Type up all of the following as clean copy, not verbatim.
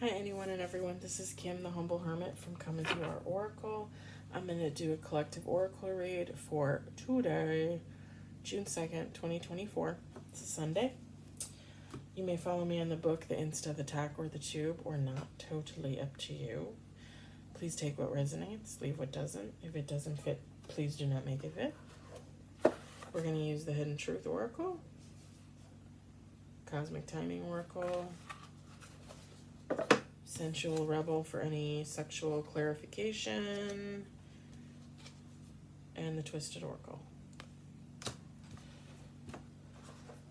Hi anyone and everyone, this is Kim the Humble Hermit from Coming to Our Oracle. I'm going to do a collective oracle read for today, June 2nd, 2024. It's a Sunday. You may follow me on the book, the Insta, the Tack, or the Tube, or not. Totally up to you. Please take what resonates, leave what doesn't. If it doesn't fit, please do not make it fit. We're going to use the Hidden Truth Oracle, Cosmic Timing Oracle, Sensual Rebel for any sexual clarification, and the Twisted Oracle.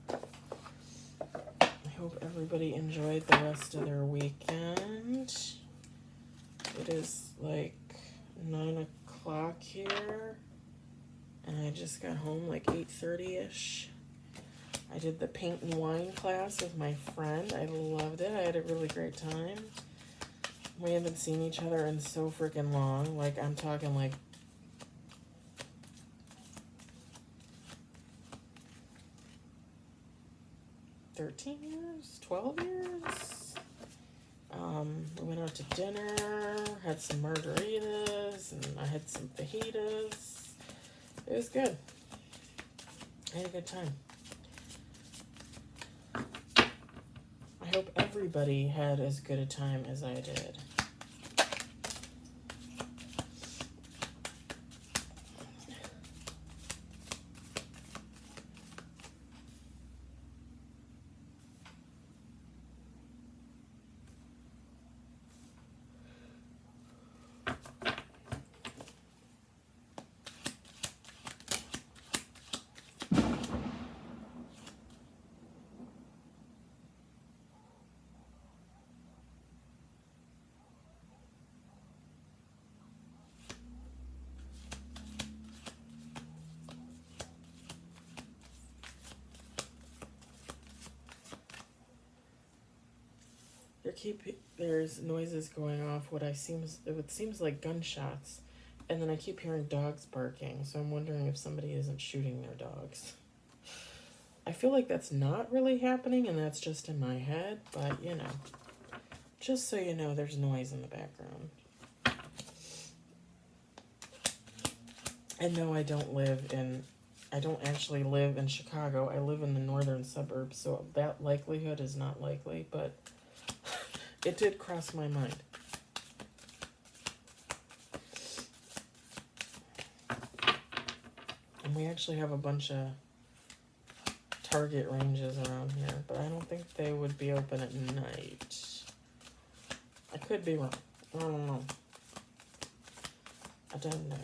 I hope everybody enjoyed the rest of their weekend. It is like 9 o'clock here, and I just got home like 8:30-ish. I did the paint and wine class with my friend. I loved it. I had a really great time. We haven't seen each other in so freaking long. Like, I'm talking like 13 years, 12 years. We went out to dinner, had some margaritas, and I had some fajitas. It was good. I had a good time. I hope everybody had as good a time as I did. There's noises going off. It seems like gunshots, and then I keep hearing dogs barking. So I'm wondering if somebody isn't shooting their dogs. I feel like that's not really happening, and that's just in my head. But you know, just so you know, there's noise in the background. And no, I don't actually live in Chicago. I live in the northern suburbs, so that likelihood is not likely, but it did cross my mind. And we actually have a bunch of Target ranges around here, but I don't think they would be open at night. I could be wrong. I don't know. I don't know.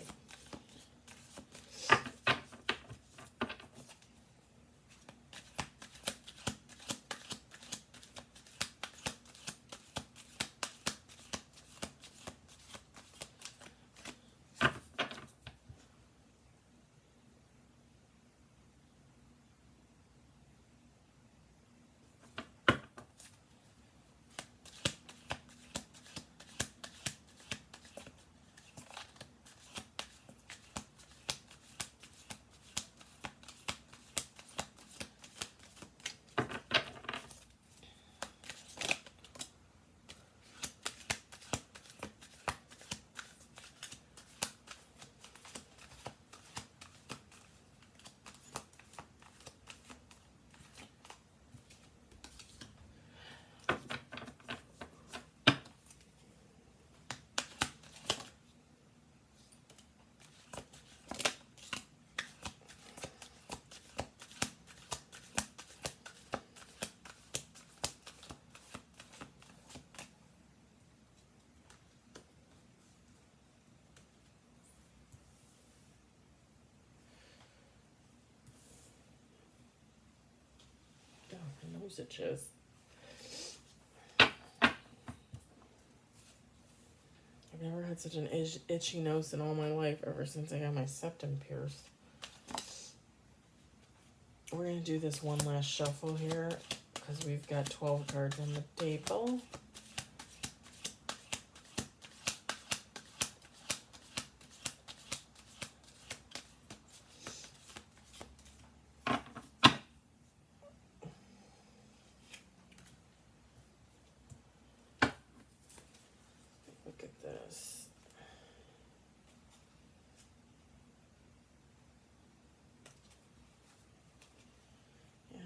My nose itches. I've never had such an itchy nose in all my life ever since I got my septum pierced. We're going to do this one last shuffle here because we've got 12 cards on the table.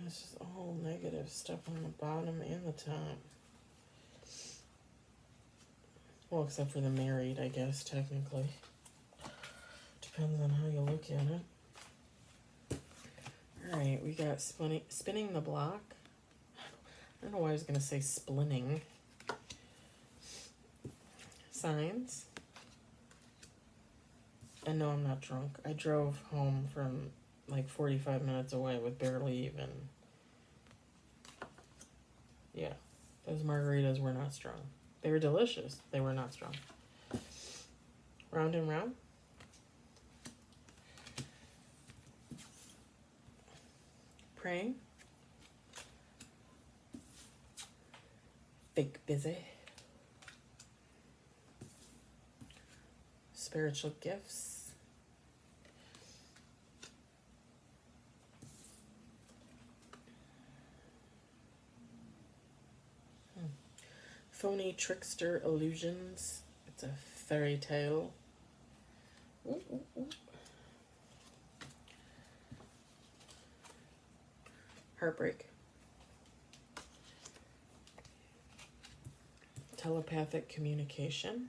This is all negative stuff on the bottom and the top. Well, except for the married, I guess, technically. Depends on how you look at it. Alright, we got spinning the block. I don't know why I was going to say splinting. Signs. And no, I'm not drunk. I drove home from like 45 minutes away with barely even. Yeah, those margaritas were not strong. They were delicious. They were not strong. Round and round. Praying. Fake busy. Spiritual gifts. Phony trickster illusions. It's a fairy tale. Ooh, ooh, ooh. Heartbreak. Telepathic communication.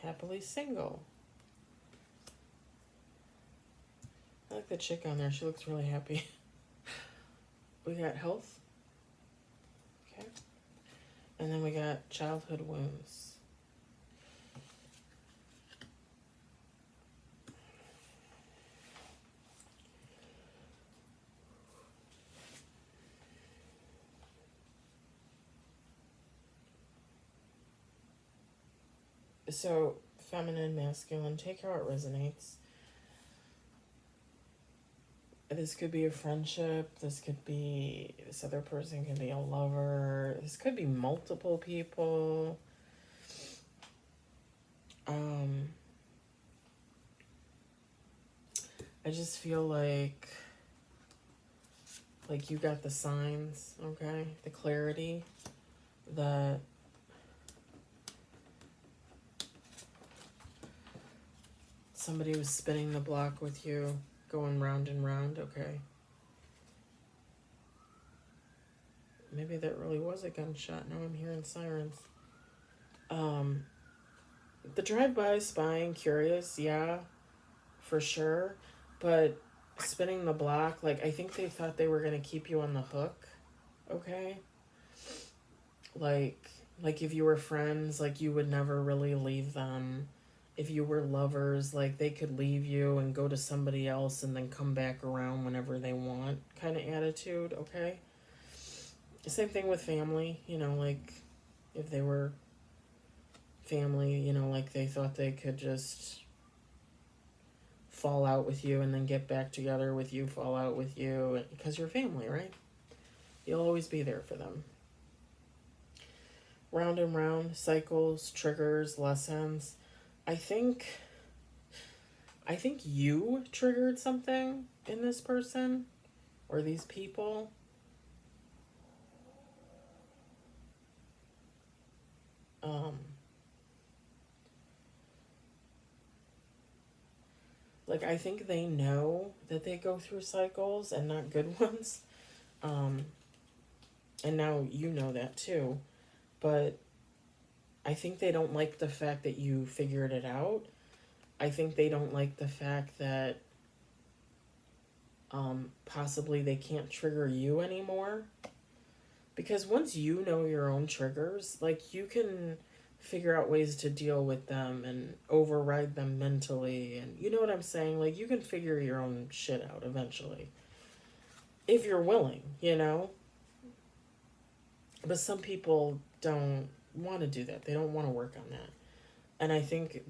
Happily single. I like the chick on there. She looks really happy. We got health. Okay. And then we got childhood wounds. So, feminine, masculine, take how it resonates. This could be a friendship. This other person can be a lover. This could be multiple people. I just feel like you got the signs, okay? The clarity that somebody was spinning the block with you, going round and round, okay? Maybe that really was a gunshot. Now I'm hearing sirens. The drive-by, spying, curious, yeah, for sure. But spinning the block, I think they thought they were going to keep you on the hook, okay? Like if you were friends, you would never really leave them. If you were lovers, they could leave you and go to somebody else and then come back around whenever they want kind of attitude, okay? Same thing with family, if they were family, they thought they could just fall out with you and then get back together with you, fall out with you, because you're family, right? You'll always be there for them. Round and round, cycles, triggers, lessons. I think you triggered something in this person or these people. I think they know that they go through cycles and not good ones. And now you know that too. But I think they don't like the fact that you figured it out. I think they don't like the fact that possibly they can't trigger you anymore. Because once you know your own triggers, you can figure out ways to deal with them and override them mentally. And you know what I'm saying? You can figure your own shit out eventually. If you're willing, But some people don't want to do that. They don't want to work on that. And I think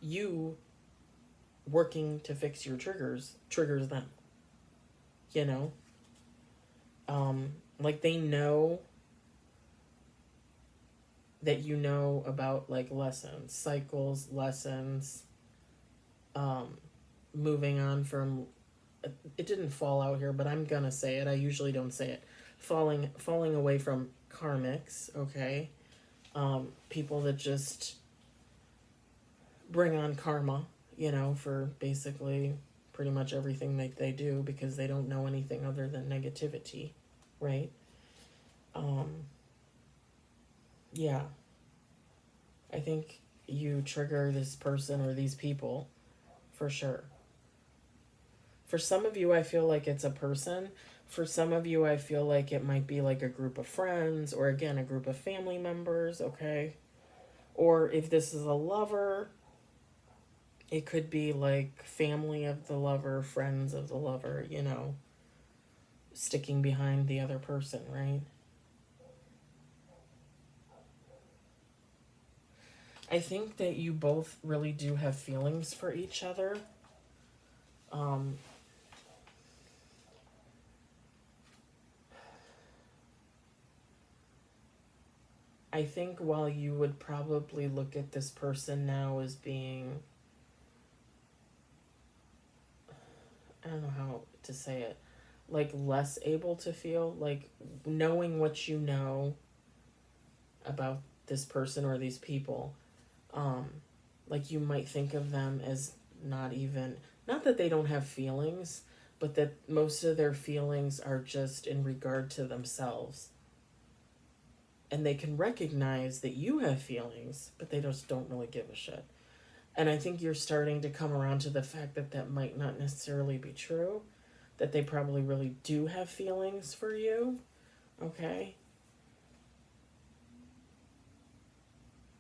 you working to fix your triggers them. They know that you know about lessons, cycles, lessons, moving on from, it didn't fall out here, but I'm gonna say it. I usually don't say it. Falling away from karmics, okay? People that just bring on karma, for basically pretty much everything that they do because they don't know anything other than negativity, right? Yeah. I think you trigger this person or these people for sure. For some of you, I feel like it's a person. For some of you, I feel like it might be like a group of friends or, again, a group of family members, okay? Or if this is a lover, it could be like family of the lover, friends of the lover, you know, sticking behind the other person, right? I think that you both really do have feelings for each other. Um, I think while you would probably look at this person now as being, I don't know how to say it, like less able to feel, like knowing what you know about this person or these people, um, like you might think of them as not even, not that they don't have feelings, but that most of their feelings are just in regard to themselves. And they can recognize that you have feelings, but they just don't really give a shit. And I think you're starting to come around to the fact that that might not necessarily be true, that they probably really do have feelings for you, okay?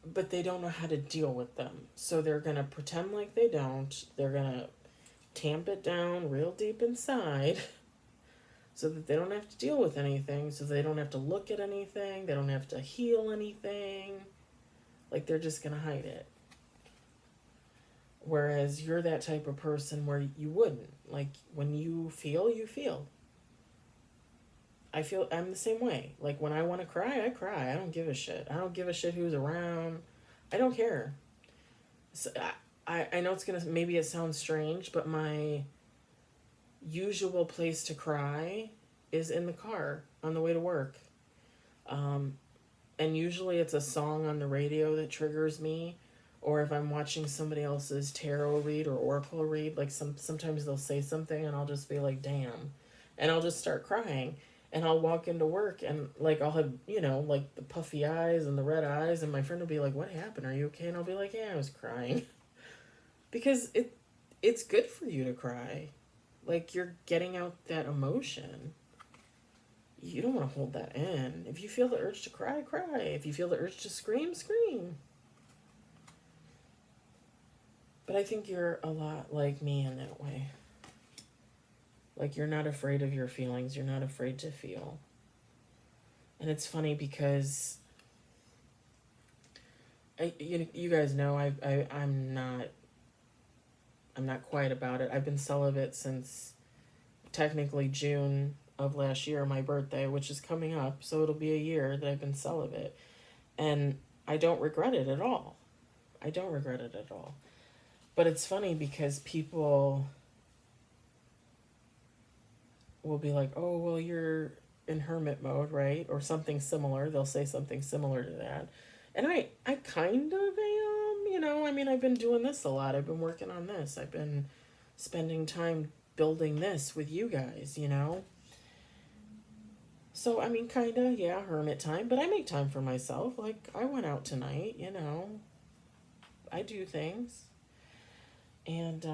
But they don't know how to deal with them. So they're going to pretend like they don't. They're going to tamp it down real deep inside so that they don't have to deal with anything, so they don't have to look at anything, they don't have to heal anything. Like they're just going to hide it. Whereas you're that type of person where you wouldn't. Like when you feel, you feel. I'm the same way. Like when I want to cry, I cry. I don't give a shit. I don't give a shit who's around. I don't care. So I know it's gonna, maybe it sounds strange, but my usual place to cry is in the car on the way to work. And usually it's a song on the radio that triggers me, or if I'm watching somebody else's tarot read or oracle read, like sometimes they'll say something and I'll just be like, damn, and I'll just start crying. And I'll walk into work and like I'll have, you know, like the puffy eyes and the red eyes, and my friend will be like, what happened, are you okay? And I'll be like, yeah, I was crying. Because it's good for you to cry. Like you're getting out that emotion. You don't want to hold that in. If you feel the urge to cry, cry. If you feel the urge to scream, scream. But I think you're a lot like me in that way. Like you're not afraid of your feelings. You're not afraid to feel. And it's funny because you guys know I'm not quiet about it. I've been celibate since technically June of last year, my birthday, which is coming up. So it'll be a year that I've been celibate. And I don't regret it at all. I don't regret it at all. But it's funny because people will be like, oh, well, you're in hermit mode, right? Or something similar. They'll say something similar to that. And I kind of am, you know. I mean, I've been doing this a lot. I've been working on this. I've been spending time building this with you guys, you know. So, I mean, kind of, yeah, hermit time. But I make time for myself. Like, I went out tonight, you know. I do things. And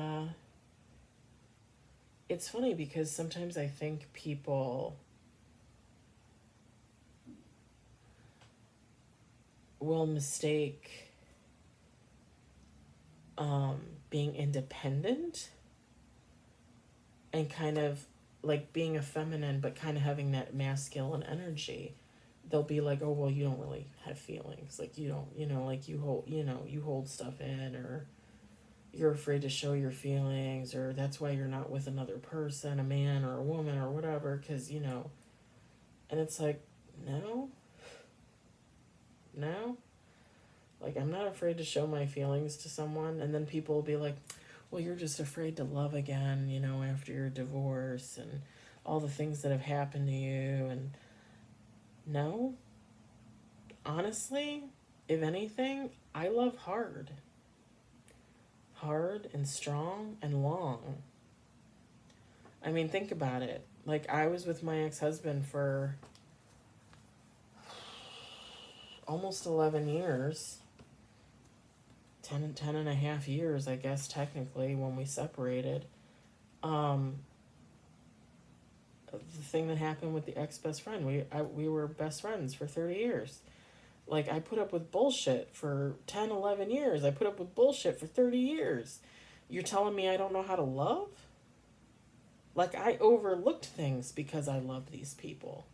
it's funny because sometimes I think people will mistake being independent and kind of like being a feminine, but kind of having that masculine energy. They'll be like, oh, well, you don't really have feelings. Like, you don't, you know, like you hold stuff in, or you're afraid to show your feelings, or that's why you're not with another person, a man or a woman or whatever, because, you know, and it's like, no, like, I'm not afraid to show my feelings to someone. And then people will be like, well, you're just afraid to love again, you know, after your divorce and all the things that have happened to you. And no, honestly, if anything, I love hard and strong and long. I mean, think about it. Like, I was with my ex-husband for almost 11 years. 10 and a half years, I guess, technically, when we separated. Um, the thing that happened with the ex-best friend, we were best friends for 30 years. Like, I put up with bullshit for 10, 11 years. I put up with bullshit for 30 years. You're telling me I don't know how to love? Like, I overlooked things because I love these people.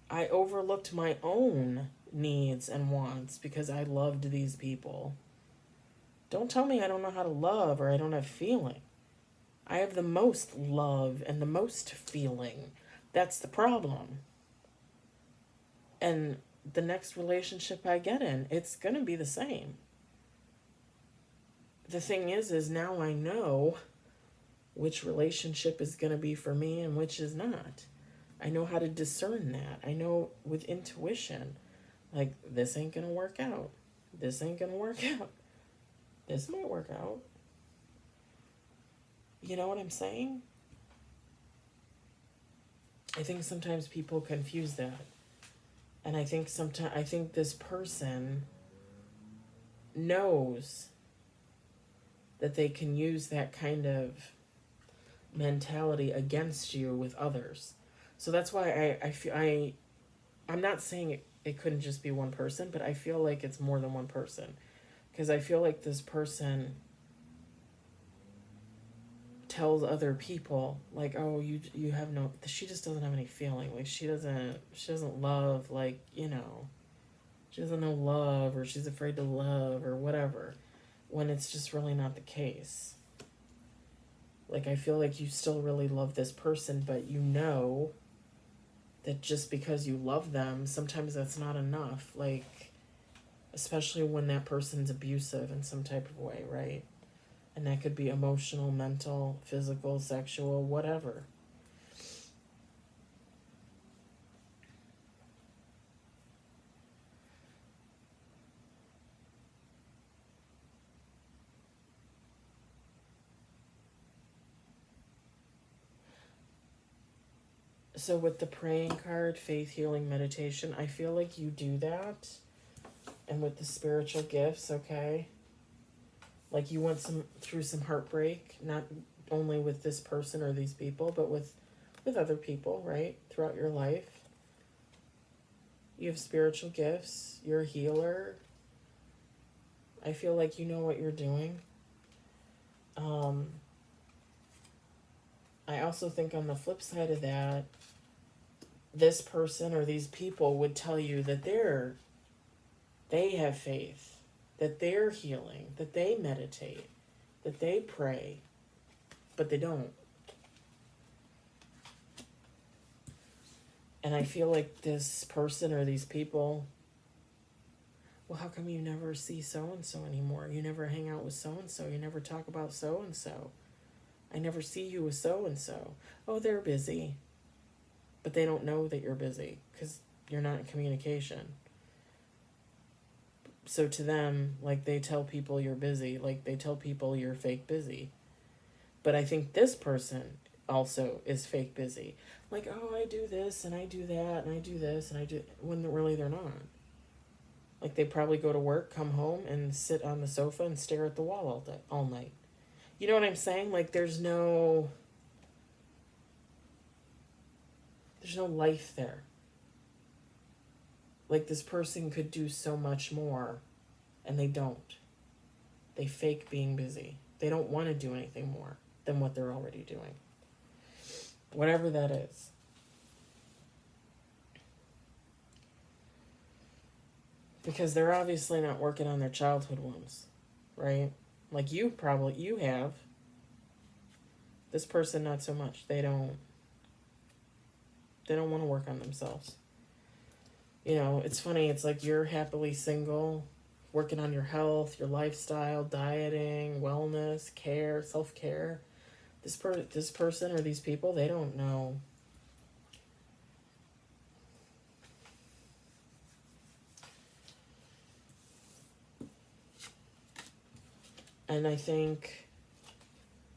I overlooked my own needs and wants because I loved these people. Don't tell me I don't know how to love or I don't have feeling. I have the most love and the most feeling. That's the problem. And the next relationship I get in, it's going to be the same. The thing is now I know which relationship is going to be for me and which is not. I know how to discern that. I know with intuition, like, this ain't going to work out. This ain't going to work out. This might work out. You know what I'm saying? I think sometimes people confuse that. And I think this person knows that they can use that kind of mentality against you with others. So that's why I'm not saying it couldn't just be one person, but I feel like it's more than one person. Because I feel like this person tells other people, like, oh, you have no, she just doesn't have any feeling. Like, she doesn't love, like, she doesn't know love, or she's afraid to love, or whatever, when it's just really not the case. Like, I feel like you still really love this person, but you know that just because you love them, sometimes that's not enough. Like, especially when that person's abusive in some type of way, right? And that could be emotional, mental, physical, sexual, whatever. So with the praying card, faith, healing, meditation, I feel like you do that. And with the spiritual gifts, okay? Like, you went through some heartbreak, not only with this person or these people, but with other people, right? Throughout your life. You have spiritual gifts. You're a healer. I feel like you know what you're doing. I also think on the flip side of that, this person or these people would tell you that they have faith, that they're healing, that they meditate, that they pray, but they don't. And I feel like this person or these people, well, how come you never see so-and-so anymore? You never hang out with so-and-so. You never talk about so-and-so. I never see you with so-and-so. Oh, they're busy. But they don't know that you're busy because you're not in communication. So to them, like, they tell people you're busy. Like, they tell people you're fake busy. But I think this person also is fake busy. Like, oh, I do this and I do that and I do this and I do... when really they're not. Like, they probably go to work, come home, and sit on the sofa and stare at the wall all night. You know what I'm saying? Like, there's no life there. Like, this person could do so much more, and they don't. They fake being busy. They don't want to do anything more than what they're already doing. Whatever that is. Because they're obviously not working on their childhood wounds, right? Like, you have. This person, not so much. They don't want to work on themselves. It's funny. It's like you're happily single, working on your health, your lifestyle, dieting, wellness, care, self-care. This person or these people, they don't know. And I think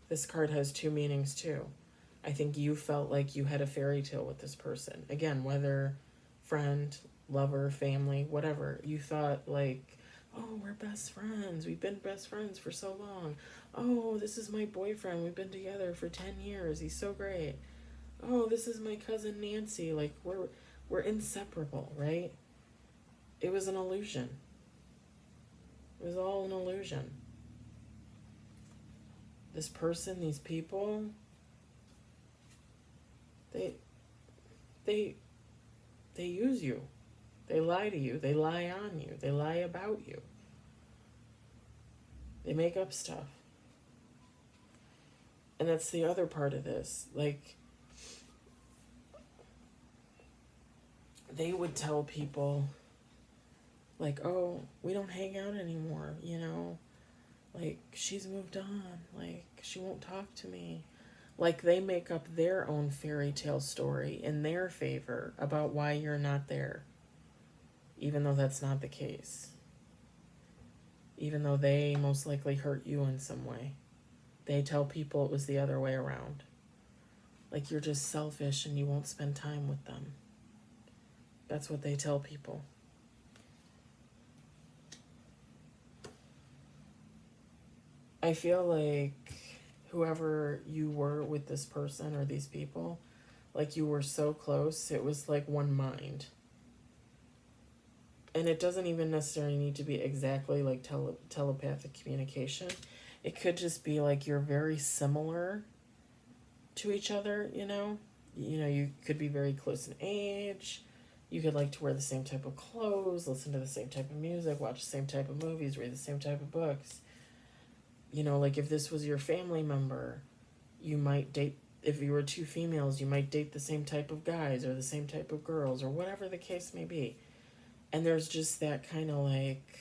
this card has two meanings too. I think you felt like you had a fairy tale with this person. Again, whether friend, lover, family, whatever. You thought like, oh, we're best friends. We've been best friends for so long. Oh, this is my boyfriend. We've been together for 10 years. He's so great. Oh, this is my cousin Nancy. Like we're inseparable, right? It was an illusion. It was all an illusion. This person, these people, they they use you. They lie to you. They lie on you. They lie about you. They make up stuff. And that's the other part of this. Like, they would tell people, like, oh, we don't hang out anymore, you know? Like, she's moved on. Like, she won't talk to me. Like, they make up their own fairy tale story in their favor about why you're not there. Even though that's not the case. Even though they most likely hurt you in some way. They tell people it was the other way around. Like, you're just selfish and you won't spend time with them. That's what they tell people. I feel like whoever you were with this person or these people, like you were so close, it was like one mind. And it doesn't even necessarily need to be exactly like telepathic communication. It could just be like you're very similar to each other, you know? You know, you could be very close in age. You could like to wear the same type of clothes, listen to the same type of music, watch the same type of movies, read the same type of books. You know, like if this was your family member, you might date, if you were two females, you might date the same type of guys or the same type of girls or whatever the case may be. And there's just that kind of like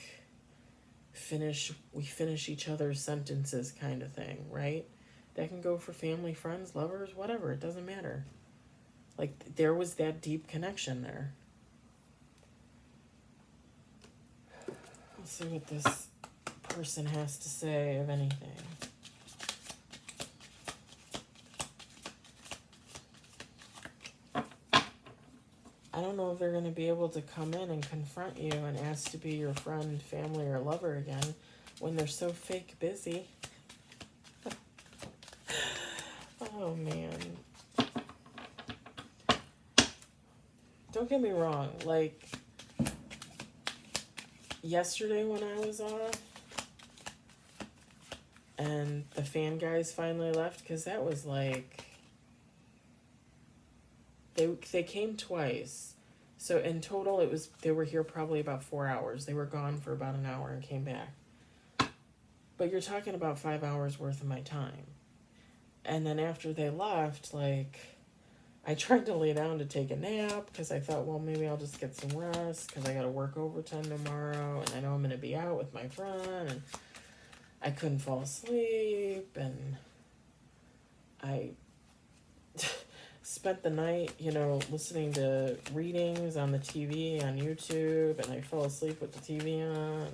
we finish each other's sentences kind of thing, right? That can go for family, friends, lovers, whatever. It doesn't matter. Like there was that deep connection there. Let's see what this person has to say of anything. I don't know if they're going to be able to come in and confront you and ask to be your friend, family, or lover again when they're so fake busy. Oh, man. Don't get me wrong. Like, yesterday when I was off and the fan guys finally left, because that was like... They came twice. So in total, they were here probably about 4 hours. They were gone for about an hour and came back. But you're talking about 5 hours worth of my time. And then after they left, like, I tried to lay down to take a nap because I thought, well, maybe I'll just get some rest because I got to work overtime tomorrow. And I know I'm going to be out with my friend. And I couldn't fall asleep. And I... spent the night, you know, listening to readings on the TV on YouTube, and I fell asleep with the TV on.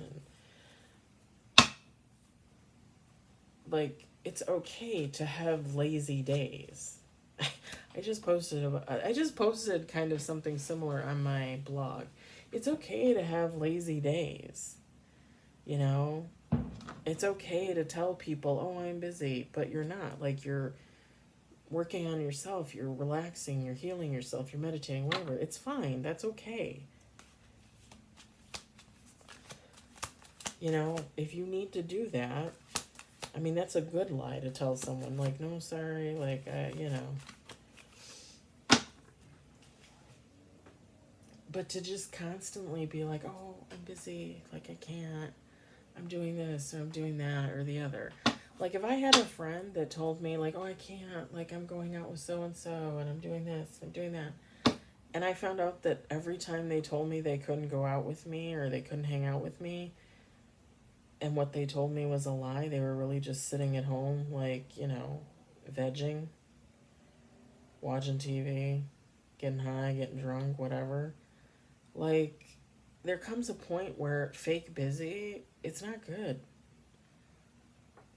And, like, it's okay to have lazy days. I just posted kind of something similar on my blog. It's okay to have lazy days. You know, it's okay to tell people, "Oh, I'm busy," but you're not. Like, you're working on yourself, you're relaxing, you're healing yourself, you're meditating, whatever. It's fine. That's okay. You know, if you need to do that, I mean, that's a good lie to tell someone. Like, no, sorry, like, you know. But to just constantly be like, oh, I'm busy, like, I can't, I'm doing this, or I'm doing that, or the other. Like, if I had a friend that told me, like, oh, I can't, like, I'm going out with so-and-so, and I'm doing this, I'm doing that, and I found out that every time they told me they couldn't go out with me, or they couldn't hang out with me, and what they told me was a lie, they were really just sitting at home, like, you know, vegging, watching TV, getting high, getting drunk, whatever. Like, there comes a point where fake busy, it's not good.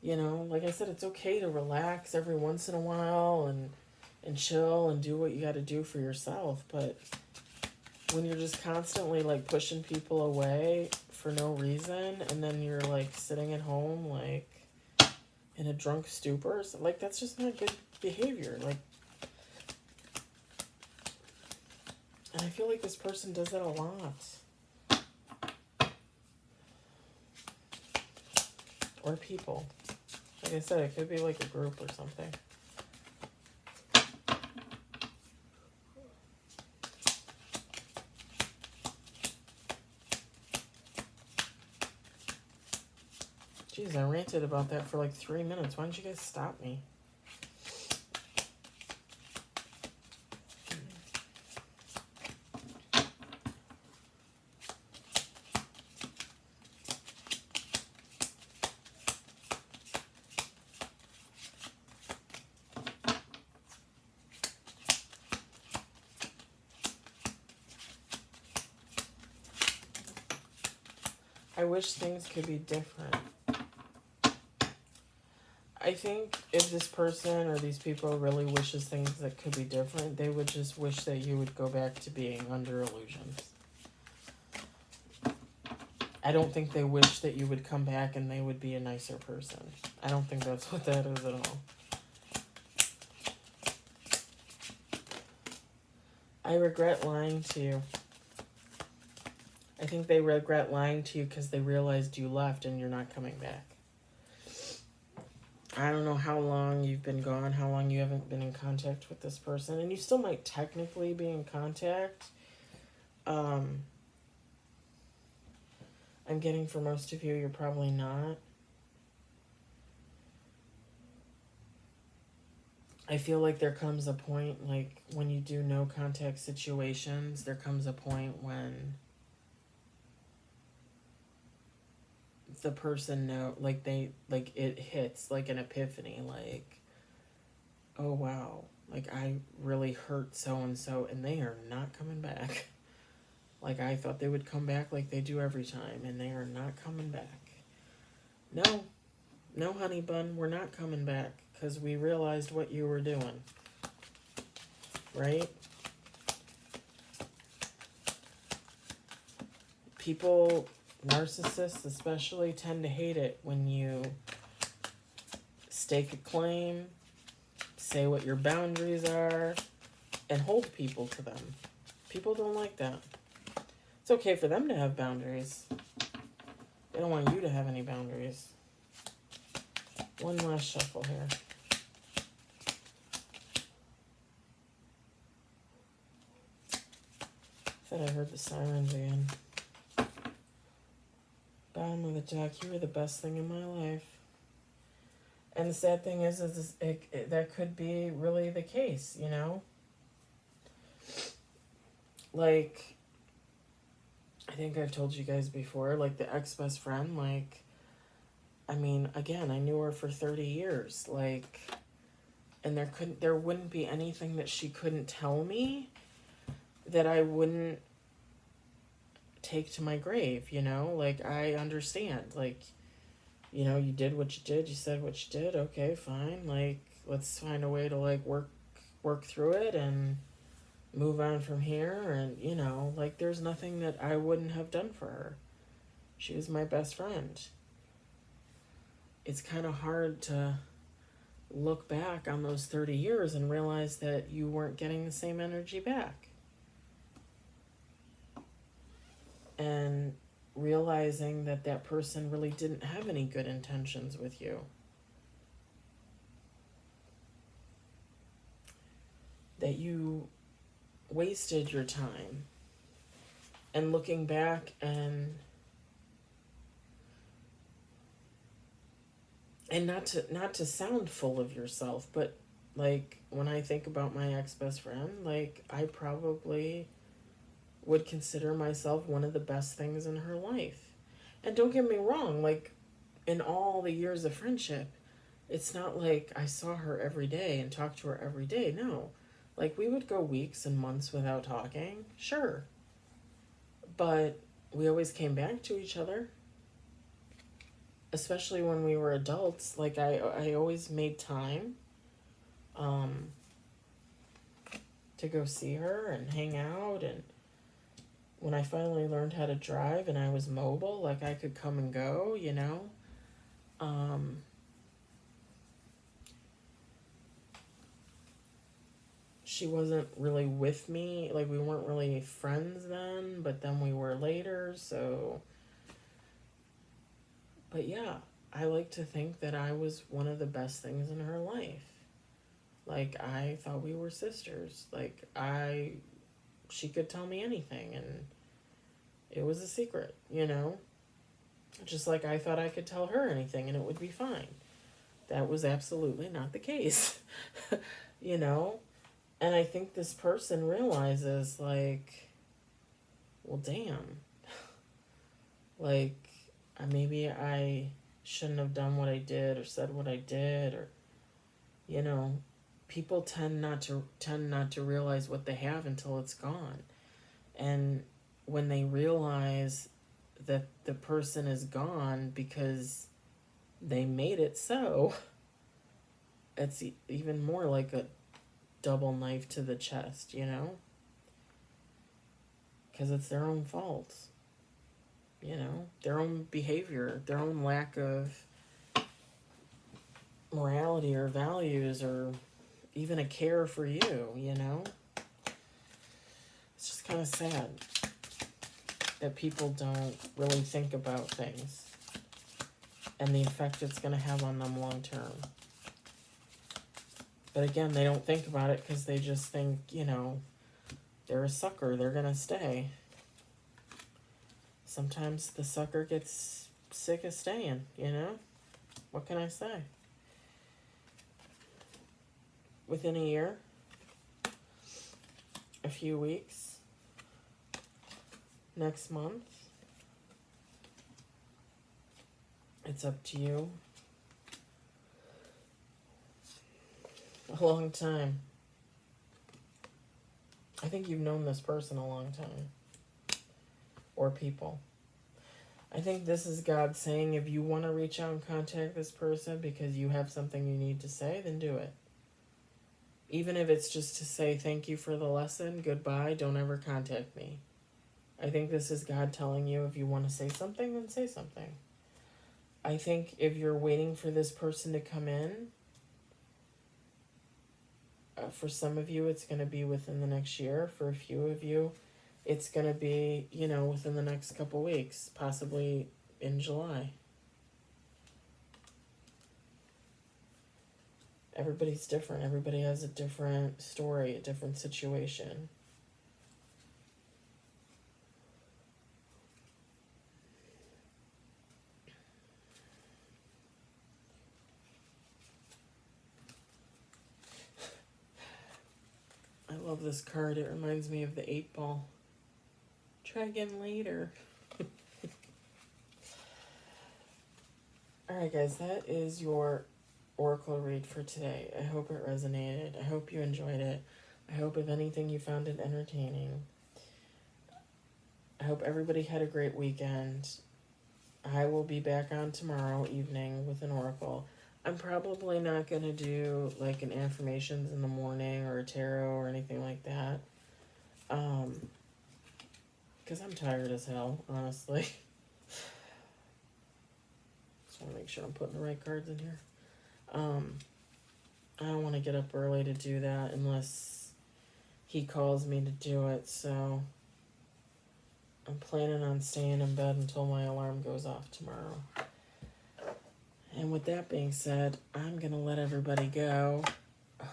You know, like I said, it's okay to relax every once in a while and and chill and do what you got to do for yourself. But when you're just constantly like pushing people away for no reason, and then you're like sitting at home like in a drunk stupor, so, like that's just not good behavior. Like, and I feel like this person does that a lot. Or people. Like I said, it could be like a group or something. Jeez, I ranted about that for like 3 minutes. Why don't you guys stop me? I wish things could be different. I think if this person or these people really wishes things that could be different, they would just wish that you would go back to being under illusions. I don't think they wish that you would come back and they would be a nicer person. I don't think that's what that is at all. I regret lying to you. I think they regret lying to you because they realized you left and you're not coming back. I don't know how long you've been gone, how long you haven't been in contact with this person, and you still might technically be in contact. I'm getting for most of you, you're probably not. I feel like there comes a point, like when you do no contact situations, there comes a point when the person like it hits like an epiphany, like, oh wow, like I really hurt so and so and they are not coming back. Like I thought they would come back like they do every time, and they are not coming back. No honey bun, we're not coming back because we realized what you were doing, right? People, narcissists especially, tend to hate it when you stake a claim, say what your boundaries are, and hold people to them. People don't like that. It's okay for them to have boundaries. They don't want you to have any boundaries. One last shuffle here. I thought I heard the sirens again. Bottom of the deck, you were the best thing in my life. And the sad thing is that could be really the case, you know? Like, I think I've told you guys before, like the ex-best friend, like, I mean, again, I knew her for 30 years, like, and there wouldn't be anything that she couldn't tell me that I wouldn't take to my grave, you know? Like, I understand, like, you know, you did what you did, you said what you did, okay, fine, like, let's find a way to, like, work through it and move on from here, and, you know, like, there's nothing that I wouldn't have done for her. She was my best friend. It's kind of hard to look back on those 30 years and realize that you weren't getting the same energy back. And realizing that that person really didn't have any good intentions with you. That you wasted your time. And looking back and not to sound full of yourself, but like when I think about my ex-best friend, like I probably would consider myself one of the best things in her life. And don't get me wrong, like in all the years of friendship, it's not like I saw her every day and talked to her every day. No. Like we would go weeks and months without talking, sure. But we always came back to each other. Especially when we were adults, like I always made time. to go see her and hang out. And when I finally learned how to drive and I was mobile, like I could come and go, you know. She wasn't really with me, like we weren't really friends then, but then we were later, so. But yeah, I like to think that I was one of the best things in her life. Like, I thought we were sisters. Like, she could tell me anything, and it was a secret, you know? Just like I thought I could tell her anything, and it would be fine. That was absolutely not the case, you know? And I think this person realizes, like, well, damn. Like, maybe I shouldn't have done what I did or said what I did, or, you know, people tend not to realize what they have until it's gone. And when they realize that the person is gone because they made it so, it's even more like a double knife to the chest, you know? Because it's their own fault. You know, their own behavior, their own lack of morality or values or even a care for you, you know? It's just kind of sad that people don't really think about things and the effect it's going to have on them long term. But again, they don't think about it because they just think, you know, they're a sucker, they're going to stay. Sometimes the sucker gets sick of staying, you know? What can I say? Within a year, a few weeks, next month, it's up to you. A long time. I think you've known this person a long time. Or people. I think this is God saying, if you want to reach out and contact this person because you have something you need to say, then do it. Even if it's just to say thank you for the lesson, goodbye, don't ever contact me. I think this is God telling you, if you want to say something, then say something. I think if you're waiting for this person to come in, for some of you, it's going to be within the next year. For a few of you, it's going to be, you know, within the next couple weeks, possibly in July. Everybody's different. Everybody has a different story, a different situation. I love this card. It reminds me of the 8-ball. Try again later. Alright guys, that is your oracle read for today. I hope it resonated. I hope you enjoyed it. I hope, if anything, you found it entertaining. I hope everybody had a great weekend. I will be back on tomorrow evening with an oracle. I'm probably not going to do like an affirmations in the morning or a tarot or anything like that. Because I'm tired as hell, honestly. Just want to make sure I'm putting the right cards in here. I don't want to get up early to do that unless he calls me to do it, so I'm planning on staying in bed until my alarm goes off tomorrow. And with that being said, I'm going to let everybody go.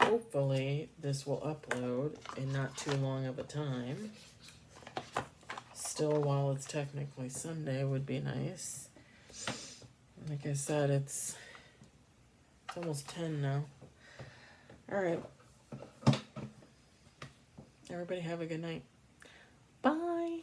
Hopefully this will upload in not too long of a time. Still, while it's technically Sunday, would be nice. Like I said, it's almost 10 now. Alright. Everybody have a good night. Bye.